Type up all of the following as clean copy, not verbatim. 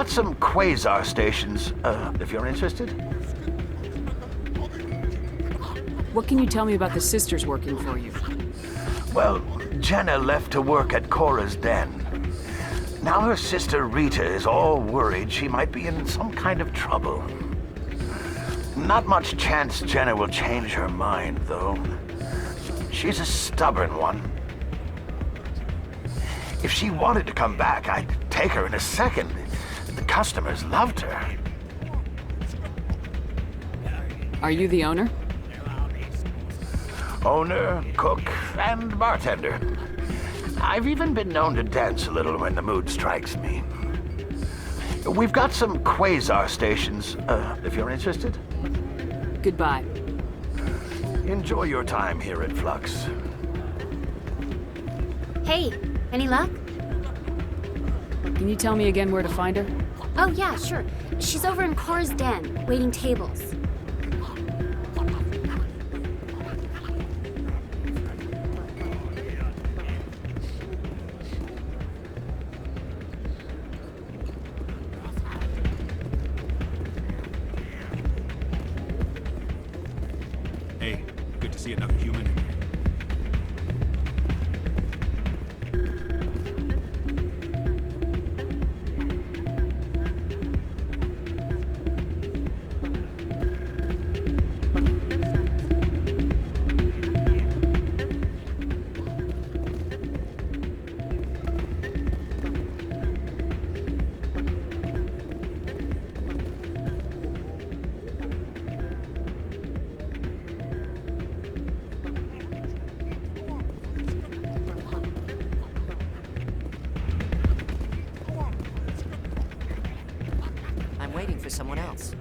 got some quasar stations, if you're interested. What can you tell me about the sisters working for you? Well, Jenna left to work at Cora's den. Now her sister Rita is all worried she might be in some kind of trouble. Not much chance Jenna will change her mind, though. She's a stubborn one. If she wanted to come back, I'd take her in a second. The customers loved her. Are you the owner? Owner, cook, and bartender. I've even been known to dance a little when the mood strikes me. We've got some quasar stations, if you're interested. Goodbye. Enjoy your time here at Flux. Hey, any luck? Can you tell me again where to find her? Oh yeah, sure. She's over in Cora's den, waiting tables. Hey, good to see another human in here. I'm waiting for someone else.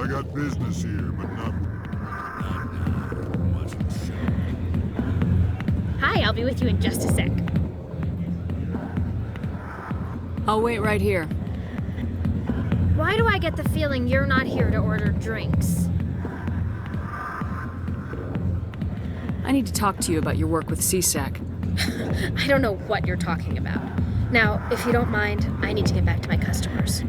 I got business here, but not... Watching the show. Hi, I'll be with you in just a sec. I'll wait right here. Why do I get the feeling you're not here to order drinks? I need to talk to you about your work with CSAC. I don't know what you're talking about. Now, if you don't mind, I need to get back to my customers.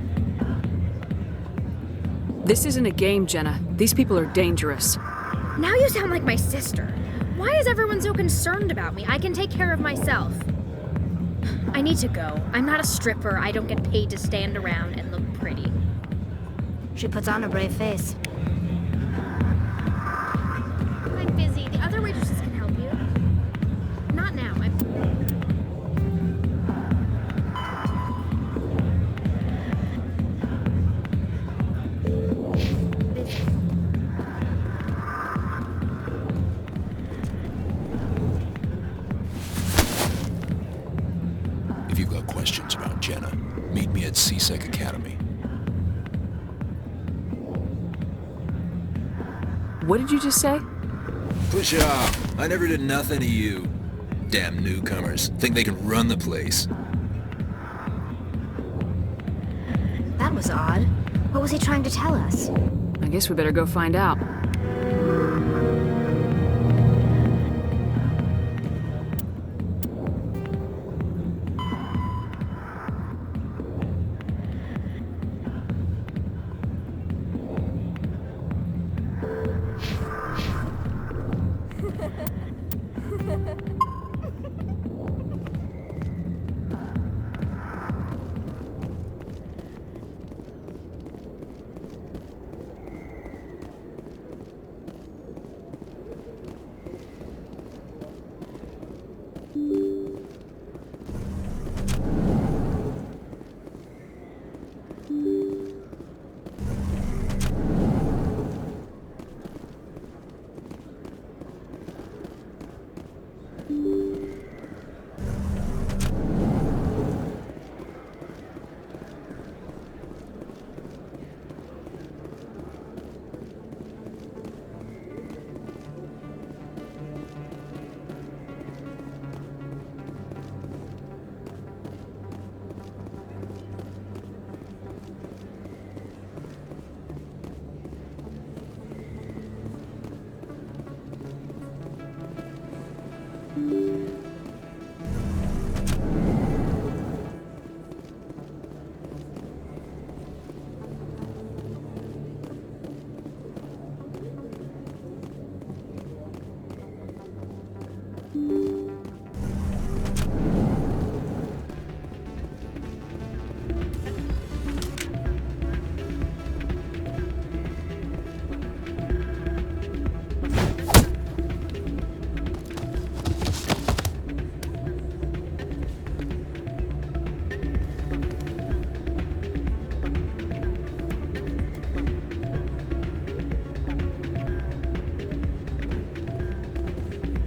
This isn't a game, Jenna. These people are dangerous. Now you sound like my sister. Why is everyone so concerned about me? I can take care of myself. I need to go. I'm not a stripper. I don't get paid to stand around and look pretty. She puts on a brave face. I'm busy. The other waitresses can help you. Not now. I'm... busy. If you've got questions about Jenna, meet me at CSEC Academy. What did you just say? Push it off. I never did nothing to you. Damn newcomers. Think they can run the place. That was odd. What was he trying to tell us? I guess we better go find out.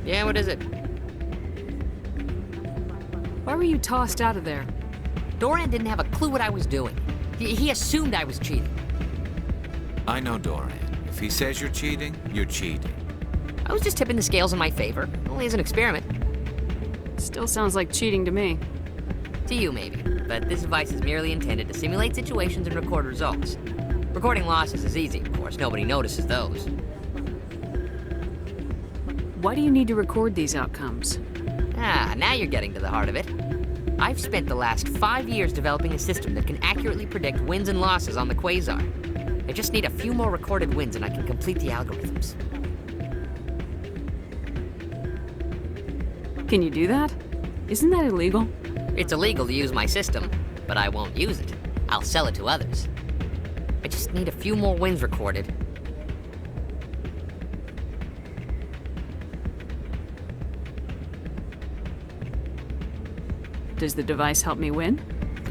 Yeah, what is it? Why were you tossed out of there? Doran didn't have a clue what I was doing. He assumed I was cheating. I know Doran. If he says you're cheating, you're cheating. I was just tipping the scales in my favor, only as an experiment. Still sounds like cheating to me. To you, maybe. But this device is merely intended to simulate situations and record results. Recording losses is easy, of course. Nobody notices those. Why do you need to record these outcomes? Ah, now you're getting to the heart of it. I've spent the last 5 years developing a system that can accurately predict wins and losses on the Quasar. I just need a few more recorded wins and I can complete the algorithms. Can you do that? Isn't that illegal? It's illegal to use my system, but I won't use it. I'll sell it to others. I just need a few more wins recorded. Does the device help me win?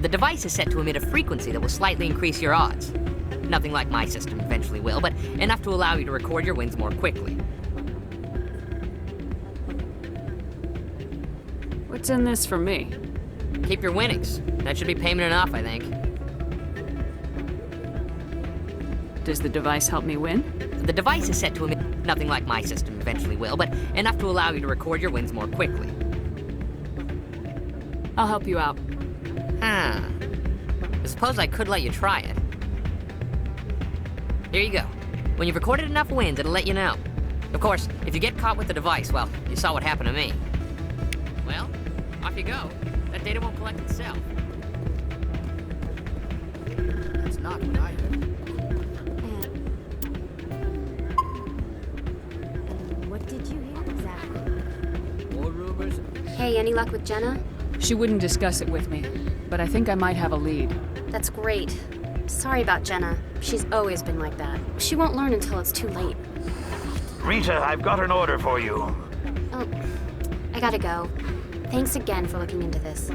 The device is set to emit a frequency that will slightly increase your odds. Nothing like my system eventually will, but enough to allow you to record your wins more quickly. What's in this for me? Keep your winnings. That should be payment enough, I think. Does the device help me win? The device is set to emit nothing like my system eventually will, but enough to allow you to record your wins more quickly. I'll help you out. Huh. I suppose I could let you try it. Here you go. When you've recorded enough wins, it'll let you know. Of course, if you get caught with the device, well, you saw what happened to me. Well, off you go. That data won't collect itself. That's not what I heard. What did you hear exactly? More rumors? Hey, any luck with Jenna? She wouldn't discuss it with me, but I think I might have a lead. That's great. Sorry about Jenna. She's always been like that. She won't learn until it's too late. Rita, I've got an order for you. Oh, I gotta go. Thanks again for looking into this.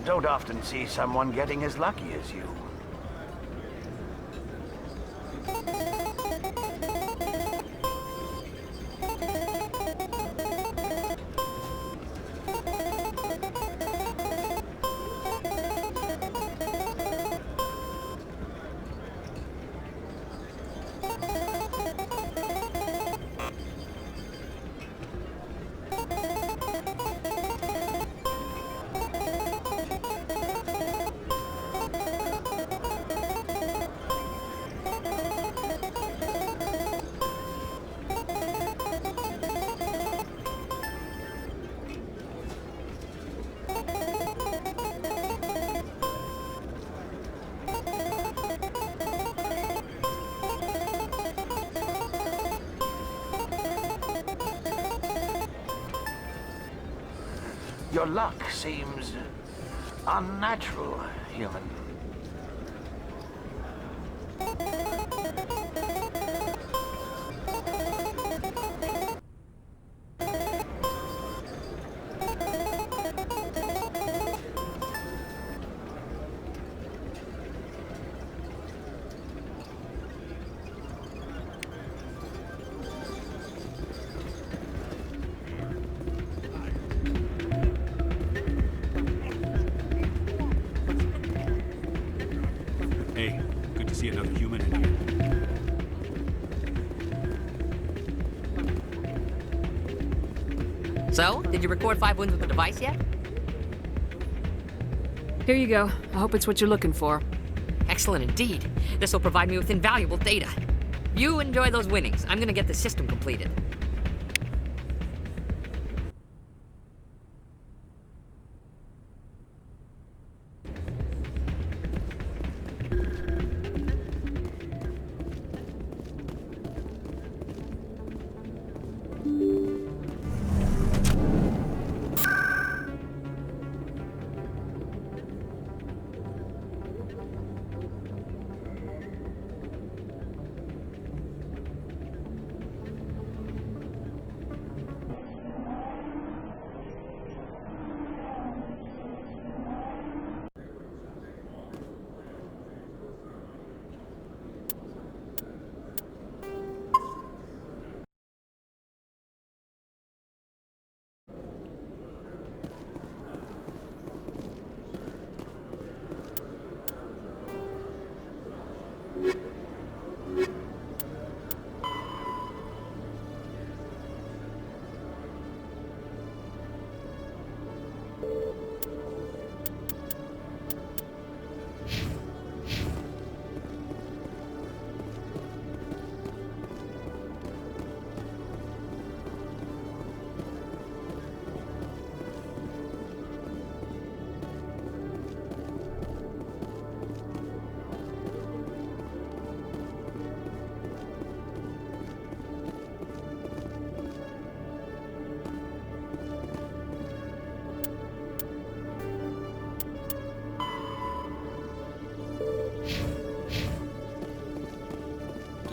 Don't often see someone getting as lucky as you. Your luck seems unnatural, human. Hey, good to see another human in here. So, did you record 5 wins with the device yet? Here you go. I hope it's what you're looking for. Excellent indeed. This will provide me with invaluable data. You enjoy those winnings. I'm gonna get the system completed.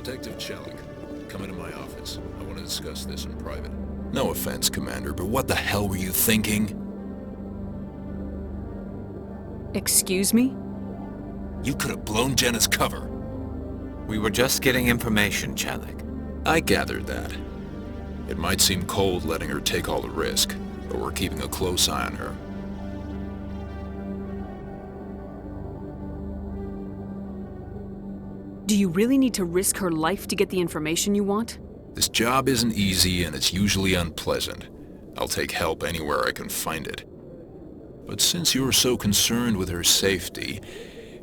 Detective Chelik, come into my office. I want to discuss this in private. No offense, Commander, but what the hell were you thinking? Excuse me? You could have blown Jenna's cover. We were just getting information, Chelik. I gathered that. It might seem cold letting her take all the risk, but we're keeping a close eye on her. Do you really need to risk her life to get the information you want? This job isn't easy and it's usually unpleasant. I'll take help anywhere I can find it. But since you're so concerned with her safety,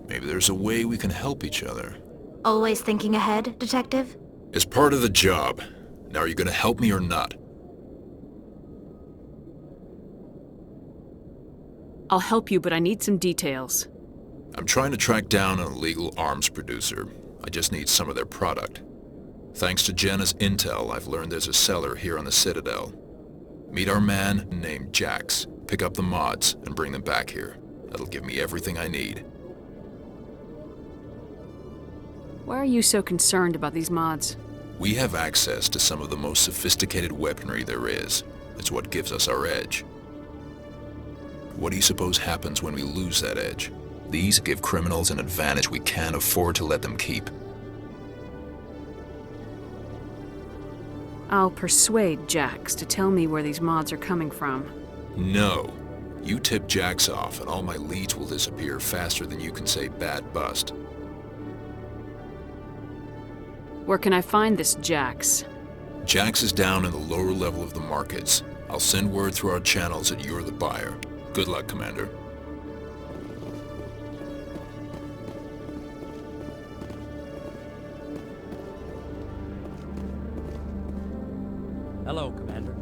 maybe there's a way we can help each other. Always thinking ahead, Detective? It's part of the job. Now are you gonna help me or not? I'll help you, but I need some details. I'm trying to track down an illegal arms producer. I just need some of their product. Thanks to Jenna's intel, I've learned there's a seller here on the Citadel. Meet our man named Jax. Pick up the mods and bring them back here. That'll give me everything I need. Why are you so concerned about these mods? We have access to some of the most sophisticated weaponry there is. It's what gives us our edge. What do you suppose happens when we lose that edge? These give criminals an advantage we can't afford to let them keep. I'll persuade Jax to tell me where these mods are coming from. No. You tip Jax off and all my leads will disappear faster than you can say bad bust. Where can I find this Jax? Jax is down in the lower level of the markets. I'll send word through our channels that you're the buyer. Good luck, Commander. Hello, Commander.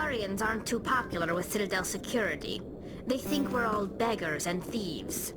Solarians aren't too popular with Citadel security. They think we're all beggars and thieves.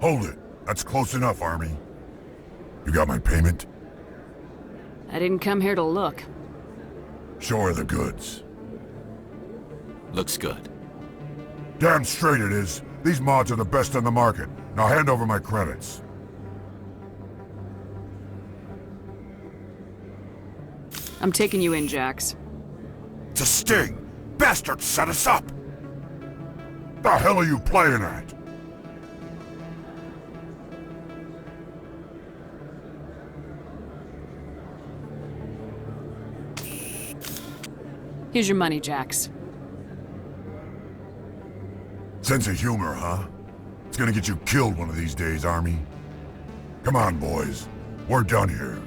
Hold it. That's close enough, Army. You got my payment? I didn't come here to look. Show her the goods. Looks good. Damn straight it is. These mods are the best on the market. Now hand over my credits. I'm taking you in, Jax. It's a sting! Bastards set us up! The hell are you playing at? Here's your money, Jax. Sense of humor, huh? It's gonna get you killed one of these days, Army. Come on, boys. We're done here.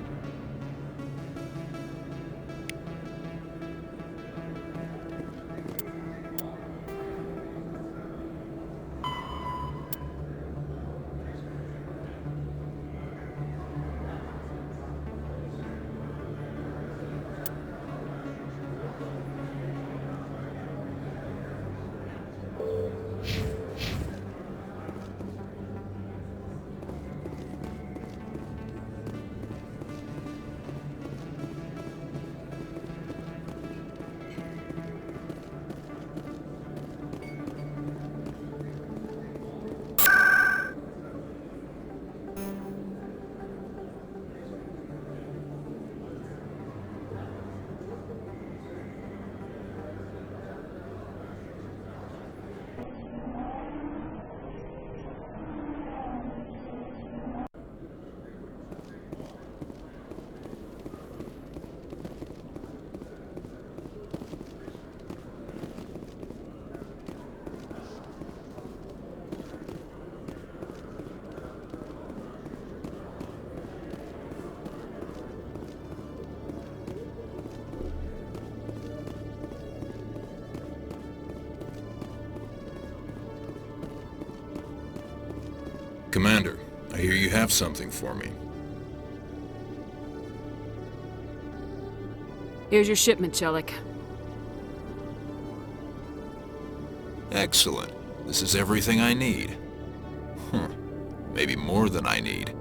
Commander, I hear you have something for me. Here's your shipment, Chelik. Excellent. This is everything I need. Huh. Maybe more than I need.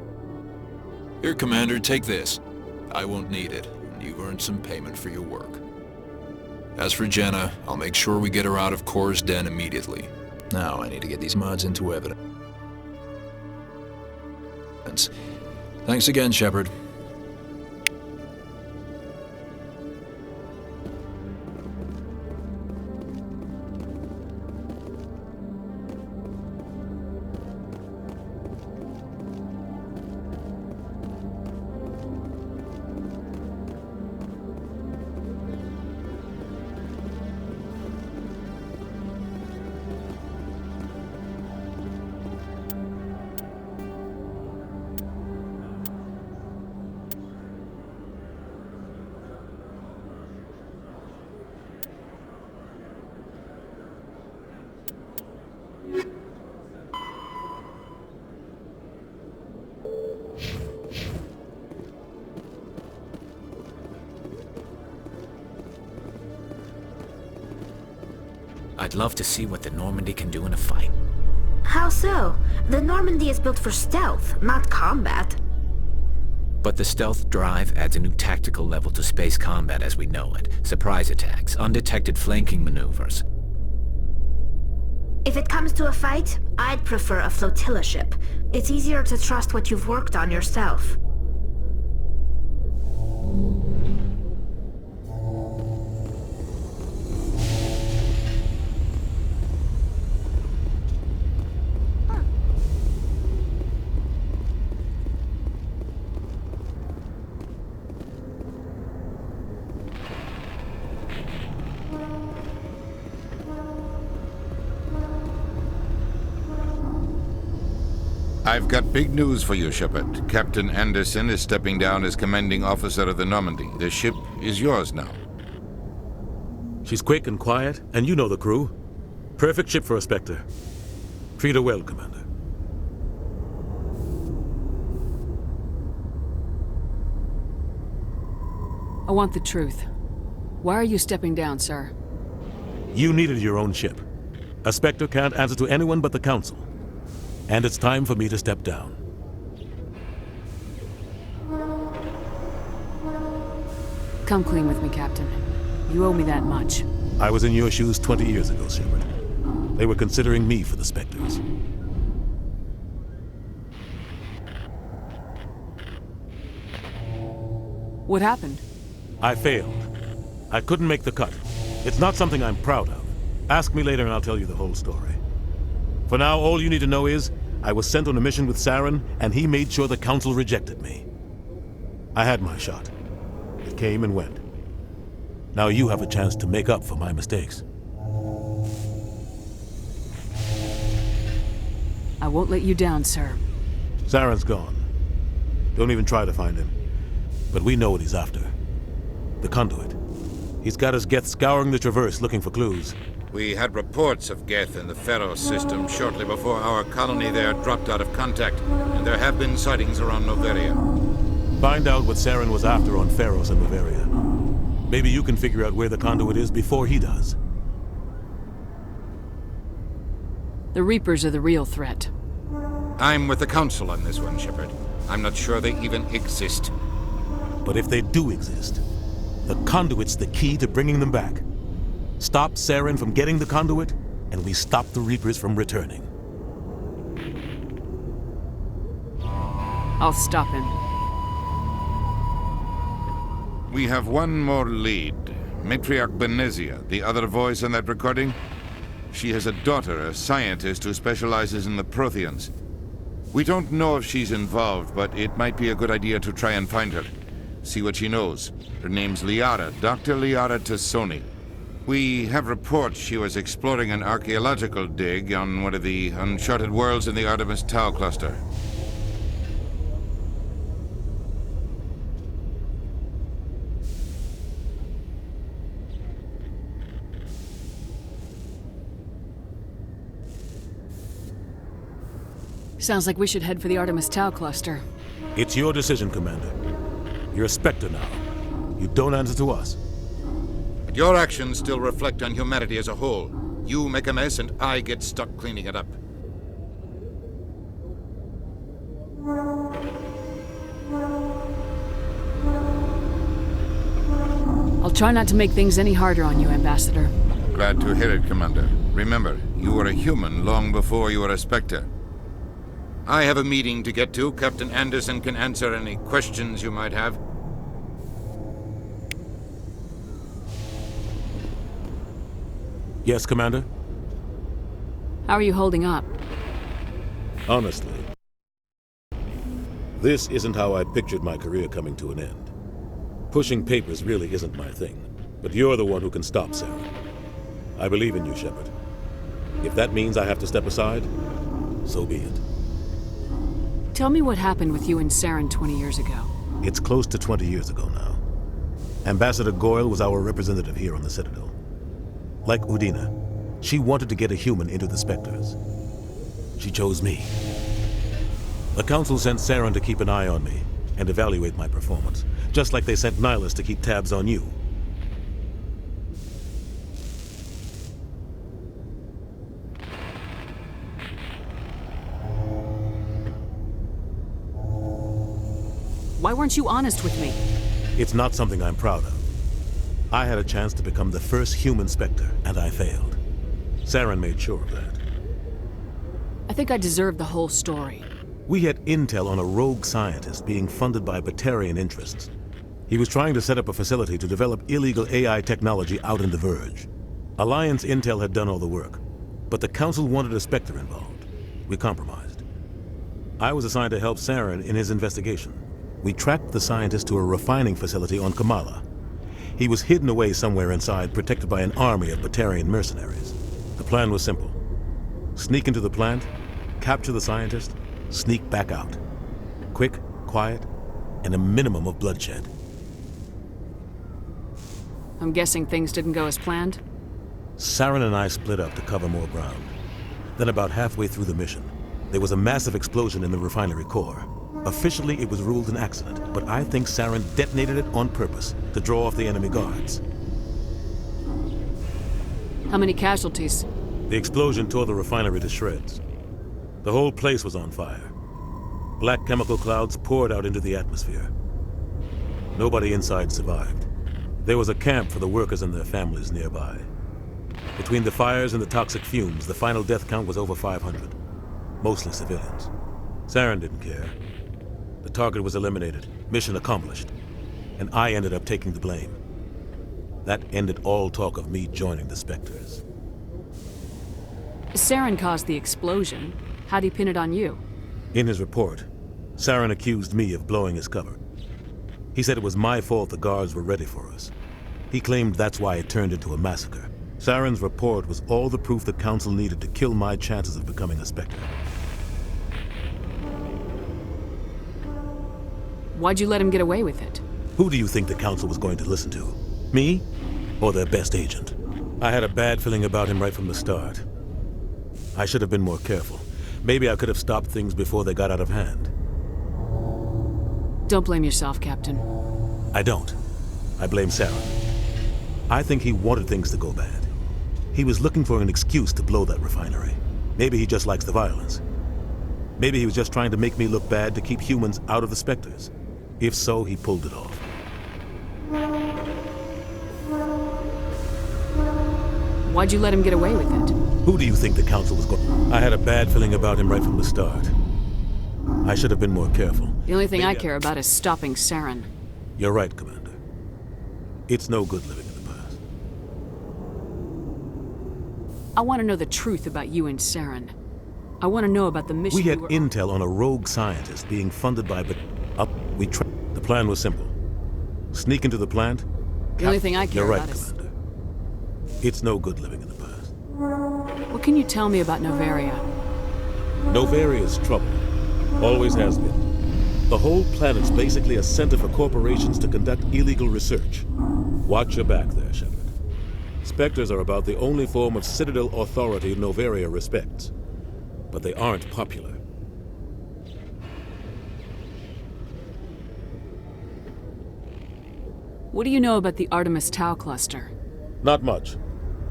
Here, Commander, take this. I won't need it, and you've earned some payment for your work. As for Jenna, I'll make sure we get her out of Kor's den immediately. Now I need to get these mods into evidence. Thanks again, Shepard. I'd love to see what the Normandy can do in a fight. How so? The Normandy is built for stealth, not combat. But the stealth drive adds a new tactical level to space combat as we know it. Surprise attacks, undetected flanking maneuvers. If it comes to a fight, I'd prefer a flotilla ship. It's easier to trust what you've worked on yourself. I've got big news for you, Shepard. Captain Anderson is stepping down as commanding officer of the Normandy. The ship is yours now. She's quick and quiet, and you know the crew. Perfect ship for a Spectre. Treat her well, Commander. I want the truth. Why are you stepping down, sir? You needed your own ship. A Spectre can't answer to anyone but the Council. And it's time for me to step down. Come clean with me, Captain. You owe me that much. I was in your shoes 20 years ago, Shepard. They were considering me for the Spectres. What happened? I failed. I couldn't make the cut. It's not something I'm proud of. Ask me later and I'll tell you the whole story. For now, all you need to know is, I was sent on a mission with Saren, and he made sure the Council rejected me. I had my shot. It came and went. Now you have a chance to make up for my mistakes. I won't let you down, sir. Saren's gone. Don't even try to find him. But we know what he's after. The Conduit. He's got his Geth scouring the Traverse looking for clues. We had reports of Geth in the Pharaoh system shortly before our colony there dropped out of contact, and there have been sightings around Noveria. Find out what Saren was after on Pharos and Noveria. Maybe you can figure out where the Conduit is before he does. The Reapers are the real threat. I'm with the Council on this one, Shepard. I'm not sure they even exist. But if they do exist, the Conduit's the key to bringing them back. Stop Saren from getting the Conduit, and we stop the Reapers from returning. I'll stop him. We have one more lead. Matriarch Benezia, the other voice in that recording. She has a daughter, a scientist who specializes in the Protheans. We don't know if she's involved, but it might be a good idea to try and find her. See what she knows. Her name's Liara, Dr. Liara Tassoni. We have reports she was exploring an archaeological dig on one of the uncharted worlds in the Artemis Tau cluster. Sounds like we should head for the Artemis Tau cluster. It's your decision, Commander. You're a Spectre now. You don't answer to us. But your actions still reflect on humanity as a whole. You make a mess and I get stuck cleaning it up. try not to make things any harder on you, Ambassador. Glad to hear it, Commander. Remember, you were a human long before you were a Spectre. I have a meeting to get to. Captain Anderson can answer any questions you might have. Yes, Commander? How are you holding up? Honestly, this isn't how I pictured my career coming to an end. Pushing papers really isn't my thing, but you're the one who can stop Saren. I believe in you, Shepard. If that means I have to step aside, so be it. Tell me what happened with you and Saren 20 years ago. It's close to 20 years ago now. Ambassador Goyle was our representative here on the Citadel. Like Udina, she wanted to get a human into the Spectres. She chose me. The Council sent Saren to keep an eye on me and evaluate my performance, just like they sent Nihilus to keep tabs on you. Why weren't you honest with me? It's not something I'm proud of. I had a chance to become the first human Spectre, and I failed. Saren made sure of that. I think I deserve the whole story. We had intel on a rogue scientist being funded by Batarian interests. He was trying to set up a facility to develop illegal AI technology out in the Verge. Alliance intel had done all the work, but the Council wanted a Spectre involved. We compromised. I was assigned to help Saren in his investigation. We tracked the scientist to a refining facility on Kamala. He was hidden away somewhere inside, protected by an army of Batarian mercenaries. The plan was simple. Sneak into the plant, capture the scientist, sneak back out. Quick, quiet, and a minimum of bloodshed. I'm guessing things didn't go as planned? Saren and I split up to cover more ground. Then about halfway through the mission, there was a massive explosion in the refinery core. Officially, it was ruled an accident, but I think Saren detonated it on purpose to draw off the enemy guards. How many casualties? The explosion tore the refinery to shreds. The whole place was on fire. Black chemical clouds poured out into the atmosphere. Nobody inside survived. There was a camp for the workers and their families nearby. Between the fires and the toxic fumes, the final death count was over 500. Mostly civilians. Saren didn't care. The target was eliminated, mission accomplished, and I ended up taking the blame. That ended all talk of me joining the Spectres. Saren caused the explosion. How'd he pin it on you? In his report, Saren accused me of blowing his cover. He said it was my fault the guards were ready for us. He claimed that's why it turned into a massacre. Saren's report was all the proof the Council needed to kill my chances of becoming a Spectre. Why'd you let him get away with it? Who do you think the Council was going to listen to? Me? Or their best agent? I had a bad feeling about him right from the start. I should have been more careful. Maybe I could have stopped things before they got out of hand. Don't blame yourself, Captain. I don't. I blame Saren. I think he wanted things to go bad. He was looking for an excuse to blow that refinery. Maybe he just likes the violence. Maybe he was just trying to make me look bad to keep humans out of the Spectres. If so, he pulled it off. Why'd you let him get away with it? Who do you think the Council was going? I had a bad feeling about him right from the start. I should have been more careful. The only thing I care about is stopping Saren. You're right, Commander. It's no good living in the past. I want to know the truth about you and Saren. I want to know about the mission we had intel on a rogue scientist being funded by The plan was simple. Sneak into the plant. The only thing I care You're about right, is... Commander. It's no good living in the past. What can you tell me about Noveria? Novaria's trouble. Always has been. The whole planet's basically a center for corporations to conduct illegal research. Watch your back there, Shepard. Spectres are about the only form of Citadel authority Noveria respects. But they aren't popular. What do you know about the Artemis Tau cluster? Not much.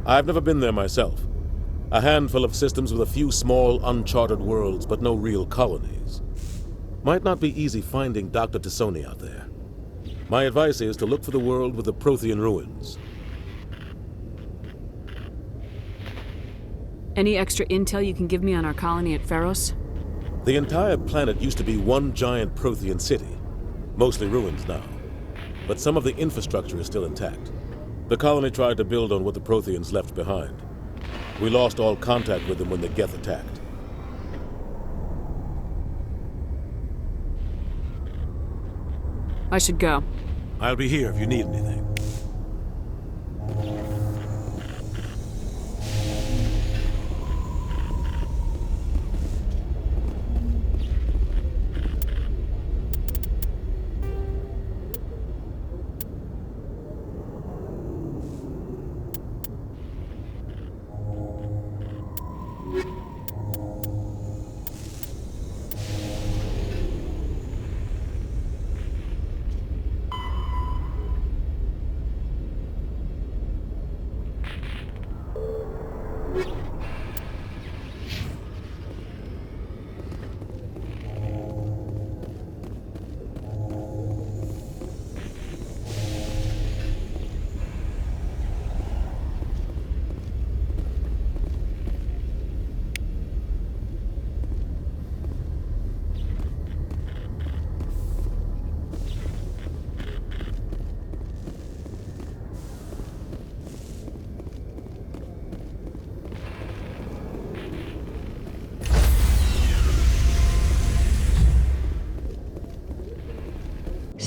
I've never been there myself. A handful of systems with a few small, uncharted worlds, but no real colonies. Might not be easy finding Dr. T'Soni out there. My advice is to look for the world with the Prothean ruins. Any extra intel you can give me on our colony at Pharos? The entire planet used to be one giant Prothean city, mostly ruins now. But some of the infrastructure is still intact. The colony tried to build on what the Protheans left behind. We lost all contact with them when the Geth attacked. I should go. I'll be here if you need anything.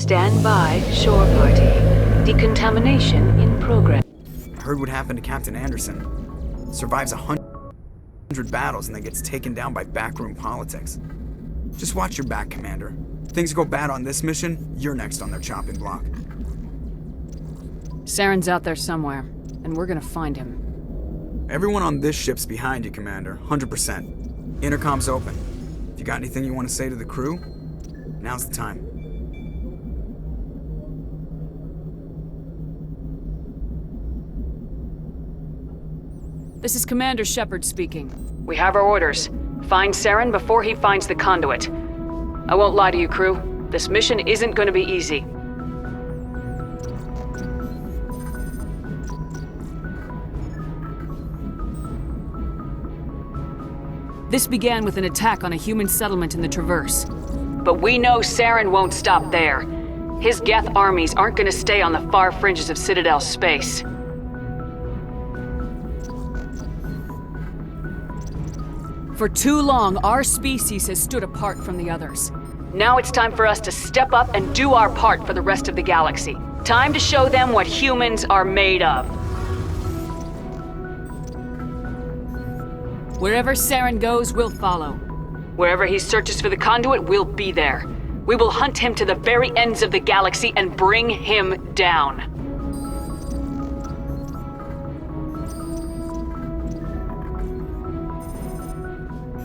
Stand by, shore party. Decontamination in progress. Heard what happened to Captain Anderson. Survives 100 battles and then gets taken down by backroom politics. Just watch your back, Commander. If things go bad on this mission, you're next on their chopping block. Saren's out there somewhere, and we're gonna find him. Everyone on this ship's behind you, Commander. 100%. Intercom's open. If you got anything you want to say to the crew, now's the time. This is Commander Shepard speaking. We have our orders. Find Saren before he finds the conduit. I won't lie to you, crew. This mission isn't going to be easy. This began with an attack on a human settlement in the Traverse. But we know Saren won't stop there. His Geth armies aren't going to stay on the far fringes of Citadel space. For too long, our species has stood apart from the others. Now it's time for us to step up and do our part for the rest of the galaxy. Time to show them what humans are made of. Wherever Saren goes, we'll follow. Wherever he searches for the conduit, we'll be there. We will hunt him to the very ends of the galaxy and bring him down.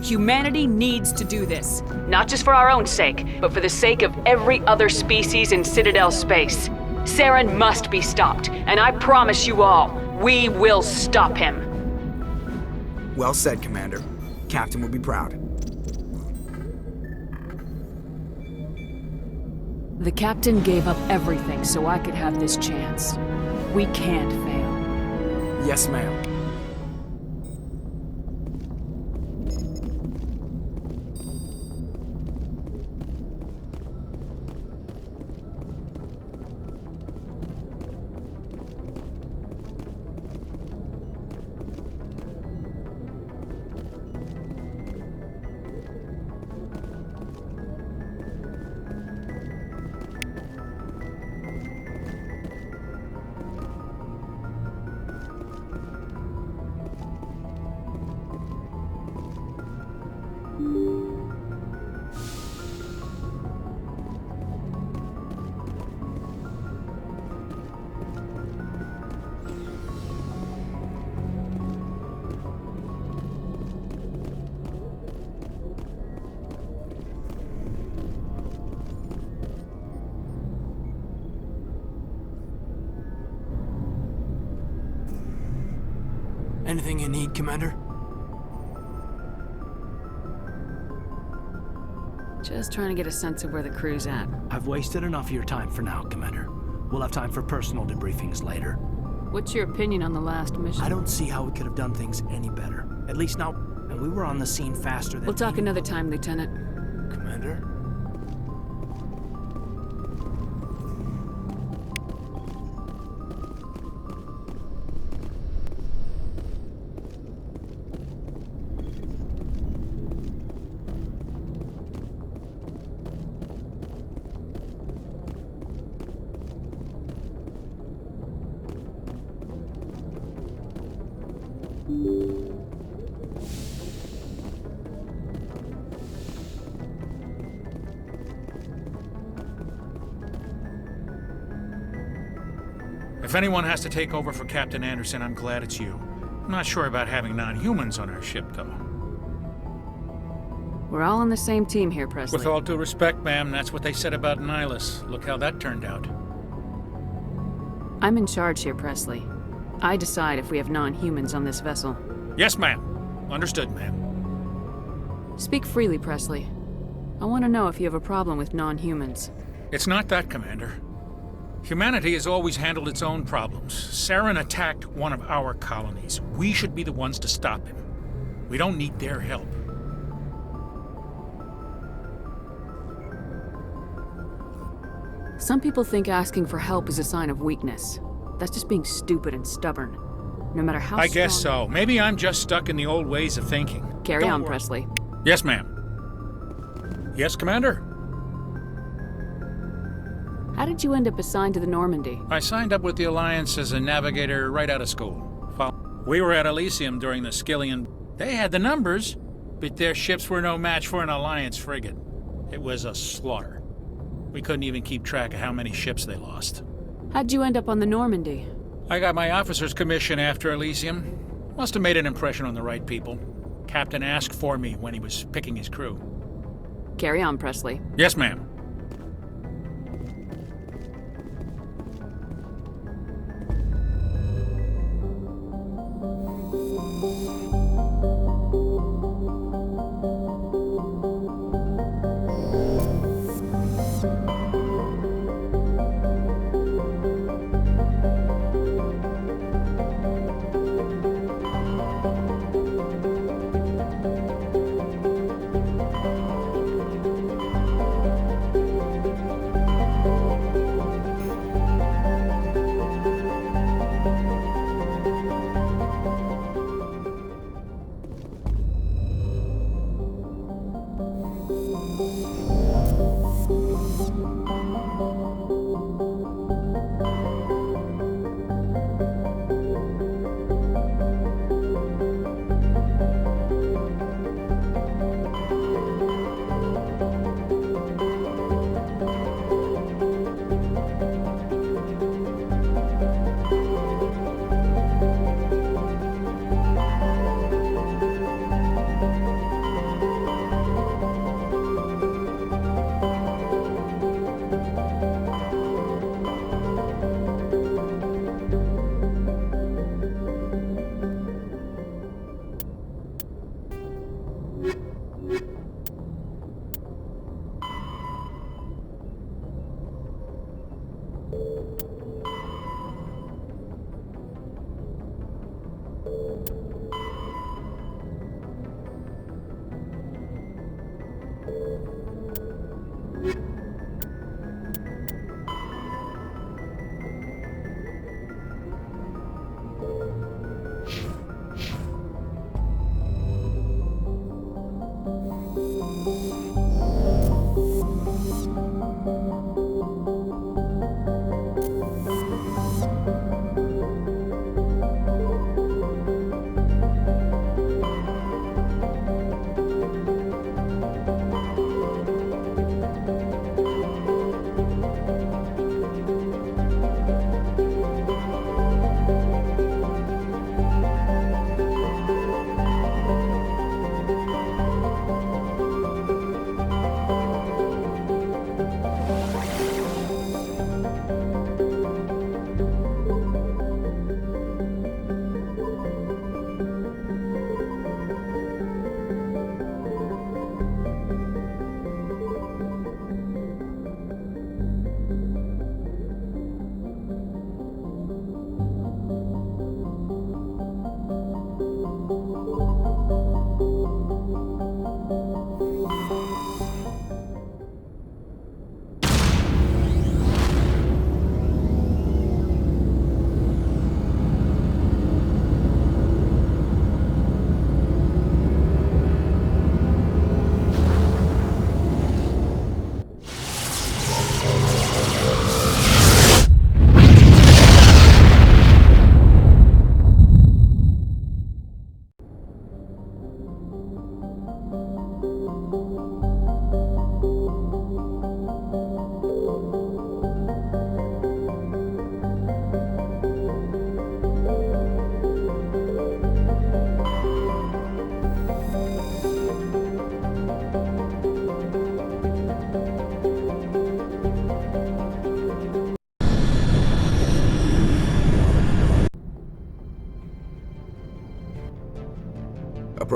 Humanity needs to do this. Not just for our own sake, but for the sake of every other species in Citadel space. Saren must be stopped, and I promise you all, we will stop him. Well said, Commander. Captain will be proud. The captain gave up everything so I could have this chance. We can't fail. Yes, ma'am. Anything you need, Commander? Just trying to get a sense of where the crew's at. I've wasted enough of your time for now, Commander. We'll have time for personal debriefings later. What's your opinion on the last mission? I don't see how we could have done things any better. At least now, and we were on the scene faster than... We'll talk another time, Lieutenant. Commander? If anyone has to take over for Captain Anderson, I'm glad it's you. I'm not sure about having non-humans on our ship, though. We're all on the same team here, Presley. With all due respect, ma'am, that's what they said about Nihilus. Look how that turned out. I'm in charge here, Presley. I decide if we have non-humans on this vessel. Yes, ma'am. Understood, ma'am. Speak freely, Presley. I want to know if you have a problem with non-humans. It's not that, Commander. Humanity has always handled its own problems. Saren attacked one of our colonies. We should be the ones to stop him. We don't need their help. Some people think asking for help is a sign of weakness. That's just being stupid and stubborn. No matter how I guess so. Maybe I'm just stuck in the old ways of thinking. Carry on, Presley. Yes, ma'am. Yes, Commander? How did you end up assigned to the Normandy? I signed up with the Alliance as a navigator right out of school. We were at Elysium during the Skillian. They had the numbers, but their ships were no match for an Alliance frigate. It was a slaughter. We couldn't even keep track of how many ships they lost. How'd you end up on the Normandy? I got my officer's commission after Elysium. Must have made an impression on the right people. Captain asked for me when he was picking his crew. Carry on, Presley. Yes, ma'am.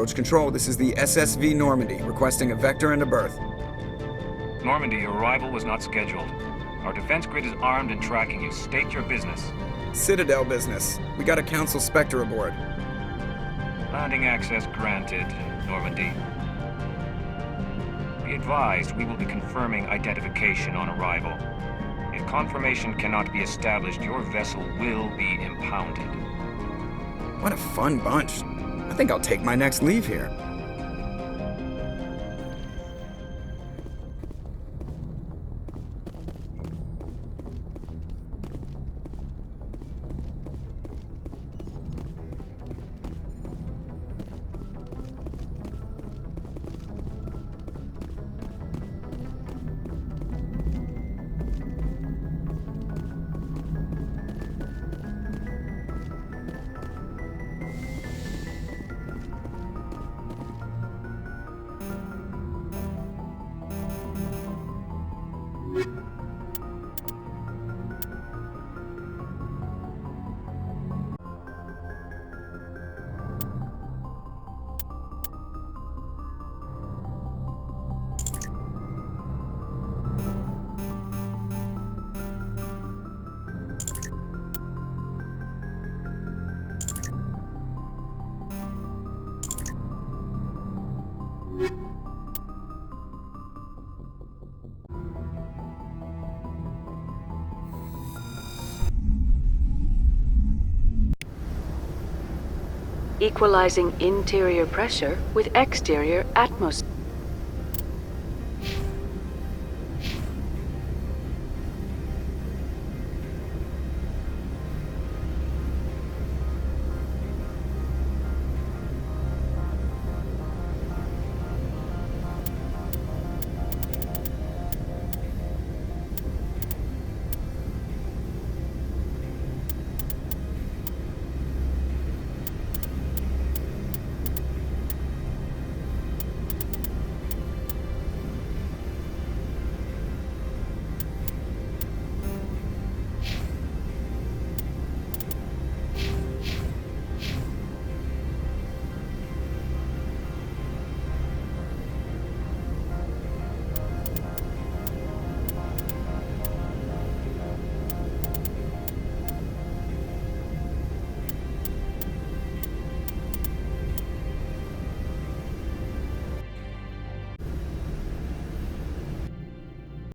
Roach Control, this is the SSV Normandy, requesting a vector and a berth. Normandy, your arrival was not scheduled. Our defense grid is armed and tracking you. State your business. Citadel business. We got a Council Spectre aboard. Landing access granted, Normandy. Be advised, we will be confirming identification on arrival. If confirmation cannot be established, your vessel will be impounded. What a fun bunch. I think I'll take my next leave here. Equalizing interior pressure with exterior atmosphere.